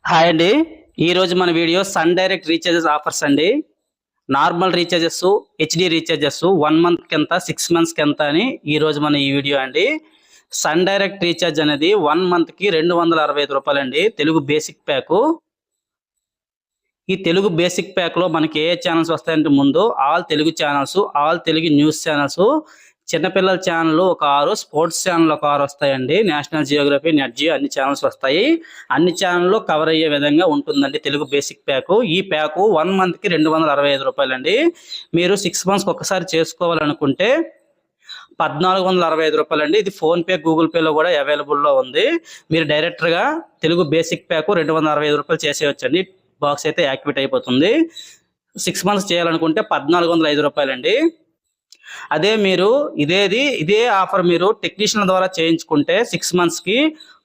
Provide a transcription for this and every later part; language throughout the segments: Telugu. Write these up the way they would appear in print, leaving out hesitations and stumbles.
హాయ్ అండి. ఈరోజు మన video Sun Direct recharges offers అండి. నార్మల్ రీచార్జెస్, హెచ్‌డి రీచార్జెస్ 1 మంత్‌కి ఎంత, 6 మంత్స్‌కి ఎంత అని ఈరోజు మన ఈ వీడియో అండి. సన్ డైరెక్ట్ రీచార్జ్ అనేది 1 మంత్‌కి రూ. 265 అండి. Telugu basic pack. ఈ తెలుగు బేసిక్ ప్యాక్‌లో మనకి ఏ ఛానెల్స్ వస్తాయంటే ముందు all Telugu channels, all Telugu news channels, చిన్నపిల్లల ఛానల్ ఒక 6, స్పోర్ట్స్ ఛానల్ ఒక 6 వస్తాయండి. నేషనల్ జియోగ్రఫీ, నెట్ జియో అన్ని ఛానల్స్ వస్తాయి. అన్ని ఛానల్‌లో కవర్ అయ్యే విధంగా ఉంటుందండి తెలుగు బేసిక్ ప్యాకు. ఈ ప్యాకు 1 మంత్‌కి రూ. 265 అండి. మీరు 6 మంత్స్‌కి ఒక్కసారి చేసుకోవాలనుకుంటే రూ. 1465 అండి. ఇది ఫోన్‌పే, గూగుల్ పేలో కూడా అవైలబుల్‌లో ఉంది. మీరు డైరెక్ట్‌గా తెలుగు బేసిక్ ప్యాకు రూ. 265 చేసేయొచ్చండి. బాక్స్ అయితే యాక్టివేట్ అయిపోతుంది. 6 మంత్స్ చేయాలనుకుంటే రూ. 1405 అండి. అదే మీరు ఇదే ఆఫర్ మీరు టెక్నీషియన్ ద్వారా చేయించుకుంటే 6 మంత్స్‌కి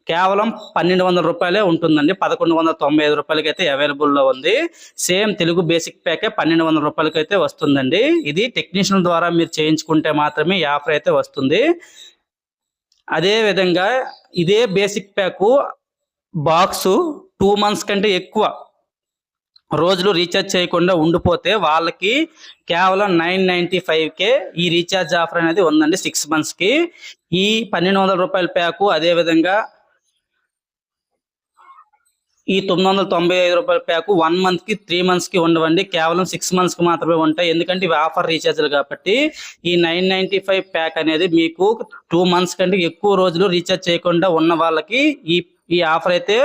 కేవలం రూ. 1200 ఉంటుందండి. రూ. 1195 అయితే అవైలబుల్‌లో ఉంది. సేమ్ తెలుగు బేసిక్ ప్యాకే రూ. 1200 అయితే వస్తుందండి. ఇది టెక్నీషియన్ ద్వారా మీరు చేయించుకుంటే మాత్రమే ఈ ఆఫర్ అయితే వస్తుంది. అదే విధంగా ఇదే బేసిక్ ప్యాకు బాక్సు 2 మంత్స్ కంటే ఎక్కువ రోజులు రీఛార్జ్ చేయకుండా ఉండిపోతే వాళ్ళకి కేవలం 995కే ఈ రీఛార్జ్ ఆఫర్ అనేది ఉందండి 6 మంత్స్‌కి. ఈ రూ. 1200 ప్యాకు అదేవిధంగా ఈ రూ. 995 ప్యాకు 1 మంత్‌కి, 3 మంత్స్‌కి ఉండవండి. కేవలం 6 మంత్స్‌కి మాత్రమే ఉంటాయి. ఎందుకంటే ఇవి ఆఫర్ రీఛార్జ్‌లు కాబట్టి. ఈ 995 ప్యాక్ అనేది మీకు 2 మంత్స్ కంటే ఎక్కువ రోజులు రీఛార్జ్ చేయకుండా ఉన్న వాళ్ళకి ఈ ఆఫర్ అయితే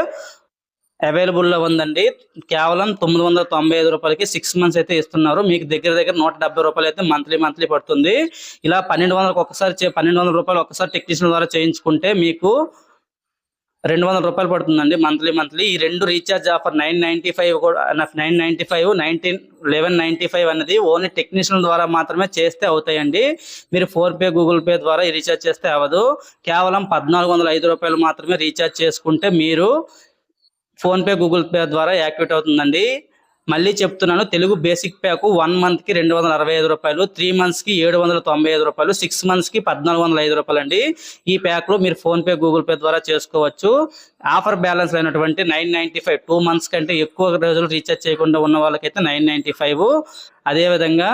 అవైలబుల్‌లో ఉందండి. కేవలం రూ. 995కి 6 మంత్స్ అయితే ఇస్తున్నారు. మీకు దగ్గర దగ్గర రూ. 170 అయితే మంత్లీ పడుతుంది. ఇలా రూ. 1200 ఒక్కసారి టెక్నీషియన్ ద్వారా చేయించుకుంటే మీకు రూ. 200 పడుతుందండి మంత్లీ. ఈ రెండు రీఛార్జ్ ఆఫర్ 995 కూడా 995, 1195 అనేది ఓన్లీ టెక్నీషియన్ ద్వారా మాత్రమే చేస్తే అవుతాయండి. మీరు ఫోన్‌పే, గూగుల్ పే ద్వారా ఈ రీఛార్జ్ చేస్తే అవ్వదు. కేవలం రూ. 1405 మాత్రమే రీఛార్జ్ చేసుకుంటే మీరు ఫోన్‌పే, గూగుల్ పే ద్వారా యాక్టివేట్ అవుతుందండి. మళ్ళీ చెప్తున్నాను, తెలుగు బేసిక్ ప్యాకు 1 మంత్‌కి రూ. 265, 3 మంత్స్‌కి రూ. 795, 6 మంత్స్‌కి రూ. 1405 అండి. ఈ ప్యాక్‌లో మీరు ఫోన్‌పే, గూగుల్ పే ద్వారా చేసుకోవచ్చు. ఆఫర్ బ్యాలెన్స్ అయినటువంటి 995 2 మంత్స్ కంటే ఎక్కువ రోజులు రీఛార్జ్ చేయకుండా ఉన్న వాళ్ళకైతే 995. అదేవిధంగా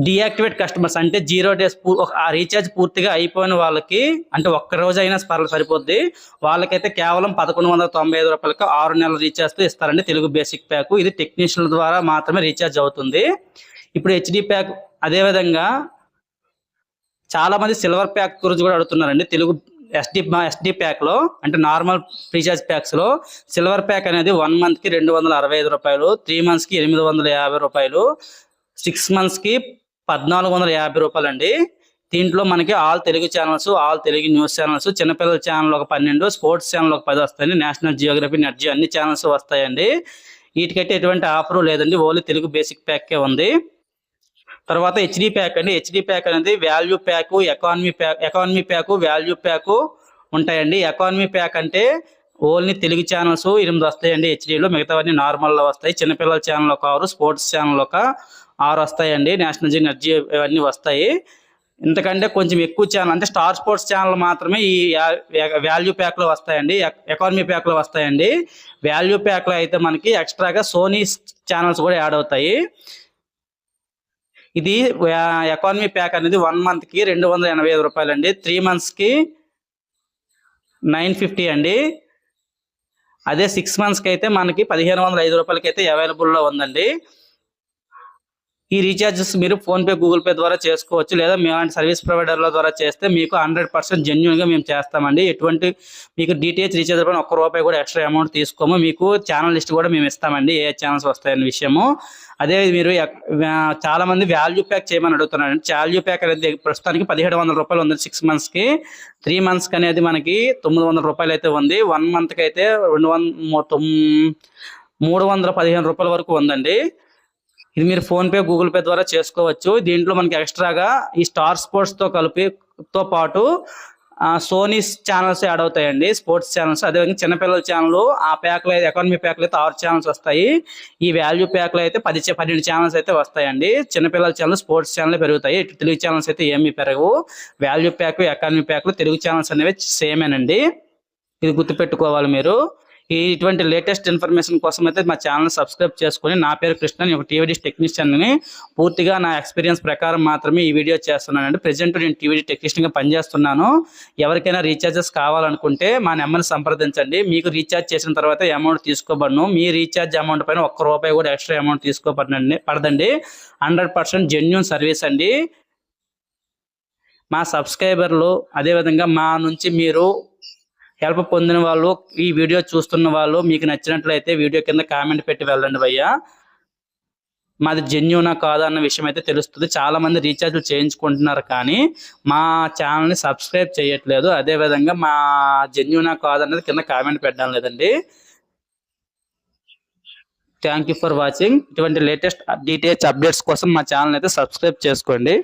డీయాక్టివేట్ కస్టమర్స్ అంటే 0 డేస్ ఆ రీఛార్జ్ పూర్తిగా అయిపోయిన వాళ్ళకి, అంటే ఒక్క రోజు అయినా సరిపోద్ది, వాళ్ళకైతే కేవలం రూ. 1195కి 6 నెలల రీఛార్జ్తో ఇస్తారండి తెలుగు బేసిక్ ప్యాక్. ఇది టెక్నీషియన్ల ద్వారా మాత్రమే రీఛార్జ్ అవుతుంది. ఇప్పుడు హెచ్డి ప్యాక్ అదేవిధంగా చాలా మంది సిల్వర్ ప్యాక్ గురించి కూడా అడుగుతున్నారండి. తెలుగు ఎస్డి ప్యాక్లో అంటే నార్మల్ రీఛార్జ్ ప్యాక్స్లో సిల్వర్ ప్యాక్ అనేది 1 మంత్‌కి రూ. 265, 3 మంత్స్‌కి రూ. 850, 6 మంత్స్‌కి రూ. 1450 అండి. దీంట్లో మనకి all Telugu channels, all Telugu news channels, చిన్నపిల్లల ఛానల్ ఒక 12, స్పోర్ట్స్ ఛానల్ ఒక 10 వస్తాయండి. నేషనల్ జియోగ్రఫీ, నెట్ జియో అన్ని ఛానల్స్ వస్తాయండి. వీటికైతే ఎటువంటి ఆఫరు లేదండి. ఓన్లీ తెలుగు బేసిక్ ప్యాకే ఉంది. తర్వాత హెచ్డి ప్యాక్ అండి. హెచ్డి ప్యాక్ అనేది value pack, economy pack, value pack ఉంటాయండి. ఎకానమీ ప్యాక్ అంటే ఓన్లీ తెలుగు ఛానల్స్ 8 వస్తాయండి హెచ్డీలో. మిగతావన్నీ నార్మల్లో వస్తాయి. చిన్నపిల్లల ఛానల్ ఒక 6, స్పోర్ట్స్ ఛానల్ ఒక 6 వస్తాయండి. నేషనల్ జియో, నెట్ జియో ఇవన్నీ వస్తాయి. ఇంతకంటే కొంచెం ఎక్కువ ఛానల్ అంటే స్టార్ స్పోర్ట్స్ ఛానల్ మాత్రమే ఈ వాల్యూ ప్యాక్లో వస్తాయండి, ఎకానమీ ప్యాక్లో వస్తాయండి. వాల్యూ ప్యాక్లో అయితే మనకి ఎక్స్ట్రాగా సోనీ ఛానల్స్ కూడా యాడ్ అవుతాయి. ఇది ఎకానమీ ప్యాక్ అనేది 1 మంత్‌కి రూ. 285 అండి. 3 మంత్స్‌కి 950 అండి. అదే 6 మంత్స్‌కి అయితే మనకి రూ. 1505 అయితే అవైలబుల్‌లో ఉందండి. ఈ రీఛార్జెస్ మీరు ఫోన్‌పే, గూగుల్ పే ద్వారా చేసుకోవచ్చు. లేదా మీలాంటి సర్వీస్ ప్రొవైడర్ల ద్వారా చేస్తే మీకు 100% జెన్యూన్‌గా మేము చేస్తామండి. ఎటువంటి మీకు డిటిహెచ్ రీఛార్జ్ పైన ₹1 కూడా ఎక్స్ట్రా అమౌంట్ తీసుకోము. మీకు ఛానల్ లిస్ట్ కూడా మేము ఇస్తామండి, ఏ ఛానల్స్ వస్తాయనే విషయము. అదే మీరు చాలా మంది వాల్యూ ప్యాక్ చేయమని అడుగుతున్నారండి. వాల్యూ ప్యాక్ అనేది ప్రస్తుతానికి ₹1700 ఉంది 6 మంత్స్‌కి. 3 మంత్స్‌కి అనేది మనకి ₹900 అయితే ఉంది. 1 మంత్‌కి అయితే ₹315 వరకు ఉందండి. ఇది మీరు ఫోన్‌పే, గూగుల్ పే ద్వారా చేసుకోవచ్చు. దీంట్లో మనకి ఎక్స్ట్రాగా ఈ స్టార్ స్పోర్ట్స్‌తో పాటు సోనీ ఛానల్స్ యాడ్ అవుతాయండి, స్పోర్ట్స్ ఛానల్స్. అదేవిధంగా చిన్నపిల్లల ఛానల్ ఆ ప్యాక్లో ఎకానమీ ప్యాక్లో అయితే 6 ఛానల్స్ వస్తాయి. ఈ వాల్యూ ప్యాక్లో అయితే 12 ఛానల్స్ అయితే వస్తాయండి. చిన్నపిల్లల ఛానల్, స్పోర్ట్స్ ఛానల్ పెరుగుతాయి. తెలుగు ఛానల్స్ అయితే ఏమీ పెరగవు. వాల్యూ ప్యాక్, ఎకానమీ ప్యాక్లో తెలుగు ఛానల్స్ అనేవి సేమేనండి. ఇది గుర్తుపెట్టుకోవాలి మీరు. ఇటువంటి లేటెస్ట్ ఇన్ఫర్మేషన్ కోసం అయితే మా ఛానల్ సబ్స్క్రైబ్ చేసుకొని, నా పేరు కృష్ణ, నేను ఒక టీవీడీ టెక్నీషియన్ని. పూర్తిగా నా ఎక్స్పీరియన్స్ ప్రకారం మాత్రమే ఈ వీడియో చేస్తున్నానండి. ప్రెజెంట్ నేను టీవీడీ టెక్నీషియన్గా పనిచేస్తున్నాను. ఎవరికైనా రీఛార్జెస్ కావాలనుకుంటే మా నెంబర్ని సంప్రదించండి. మీకు రీఛార్జ్ చేసిన తర్వాత అమౌంట్ తీసుకోబడను. మీ రీఛార్జ్ అమౌంట్ పైన ₹1 కూడా ఎక్స్ట్రా అమౌంట్ పడదండి. 100% జెన్యూన్ సర్వీస్ అండి. మా సబ్స్క్రైబర్లు అదేవిధంగా మా నుంచి మీరు హెల్ప్ పొందిన వాళ్ళు, ఈ వీడియో చూస్తున్న వాళ్ళు మీకు నచ్చినట్లయితే వీడియో కింద కామెంట్ పెట్టి వెళ్ళండి భయ్యా. మాది జెన్యూనా కాదా అన్న విషయం అయితే తెలుస్తుంది. చాలా మంది రీఛార్జ్లు చేయించుకుంటున్నారు కానీ మా ఛానల్ని సబ్స్క్రైబ్ చేయట్లేదు. అదేవిధంగా మా జెన్యూనా కాదన్నది కింద కామెంట్ పెట్టడం లేదండి. Thank you for watching. ఇటువంటి లేటెస్ట్ డీటెయిల్స్ అప్డేట్స్ కోసం మా ఛానల్ అయితే సబ్స్క్రైబ్ చేసుకోండి.